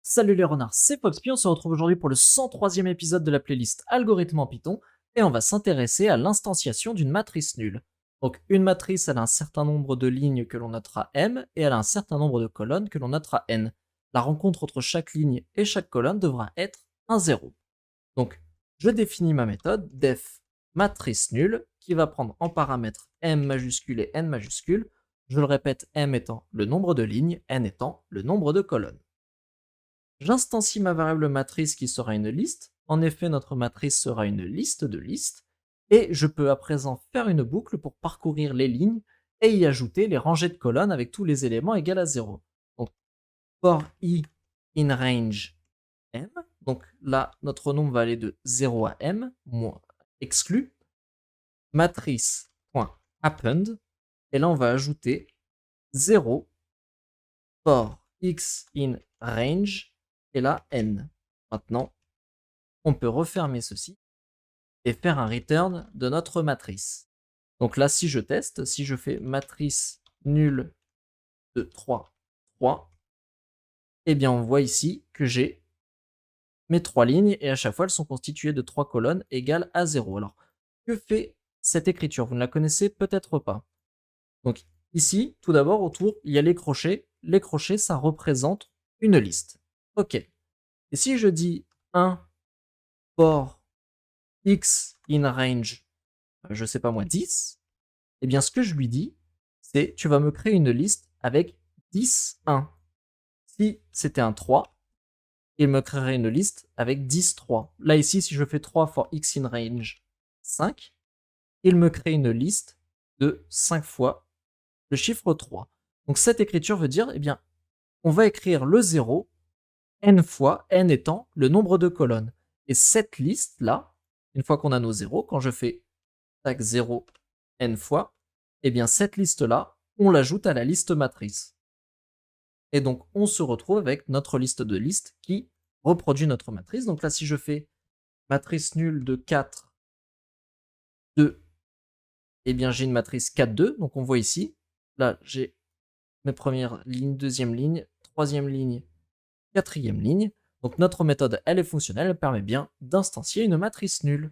Salut les renards, c'est Foxpy, on se retrouve aujourd'hui pour le 103e épisode de la playlist Algorithme en Python, et on va s'intéresser à l'instanciation d'une matrice nulle. Donc une matrice, elle a un certain nombre de lignes que l'on notera m, et elle a un certain nombre de colonnes que l'on notera n. La rencontre entre chaque ligne et chaque colonne devra être un 0. Donc je définis ma méthode def matrice nulle, qui va prendre en paramètres m majuscule et n majuscule. Je le répète, m étant le nombre de lignes, n étant le nombre de colonnes. J'instancie ma variable matrice qui sera une liste. En effet, notre matrice sera une liste de listes. Et je peux à présent faire une boucle pour parcourir les lignes et y ajouter les rangées de colonnes avec tous les éléments égaux à 0. Donc, for i in range m. Donc là, notre nombre va aller de 0 à m, moins exclu. Matrice.append. Et là, on va ajouter 0 for x in range. Et là, n. Maintenant, on peut refermer ceci et faire un return de notre matrice. Donc là, si je teste, si je fais matrice nulle de 3, 3, eh bien on voit ici que j'ai mes 3 lignes et à chaque fois elles sont constituées de 3 colonnes égales à 0. Alors, que fait cette écriture? Vous ne la connaissez peut-être pas. Donc ici, tout d'abord, autour, il y a les crochets. Les crochets, ça représente une liste. Ok. Et si je dis 1 for x in range, je sais pas moi, 10, eh bien ce que je lui dis, c'est tu vas me créer une liste avec 10, 1. Si c'était un 3, il me créerait une liste avec 10, 3. Là ici, si je fais 3 for x in range 5, il me crée une liste de 5 fois le chiffre 3. Donc cette écriture veut dire, eh bien, on va écrire le 0 n fois, n étant le nombre de colonnes. Et cette liste-là, une fois qu'on a nos 0, quand je fais tag 0 n fois, eh bien cette liste-là, on l'ajoute à la liste matrice. Et donc on se retrouve avec notre liste de listes qui reproduit notre matrice. Donc là, si je fais matrice nulle de 4, 2, eh bien j'ai une matrice 4, 2. Donc on voit ici, là j'ai mes premières lignes, deuxième ligne, troisième ligne, quatrième ligne. Donc notre méthode, elle est fonctionnelle, elle permet bien d'instancier une matrice nulle.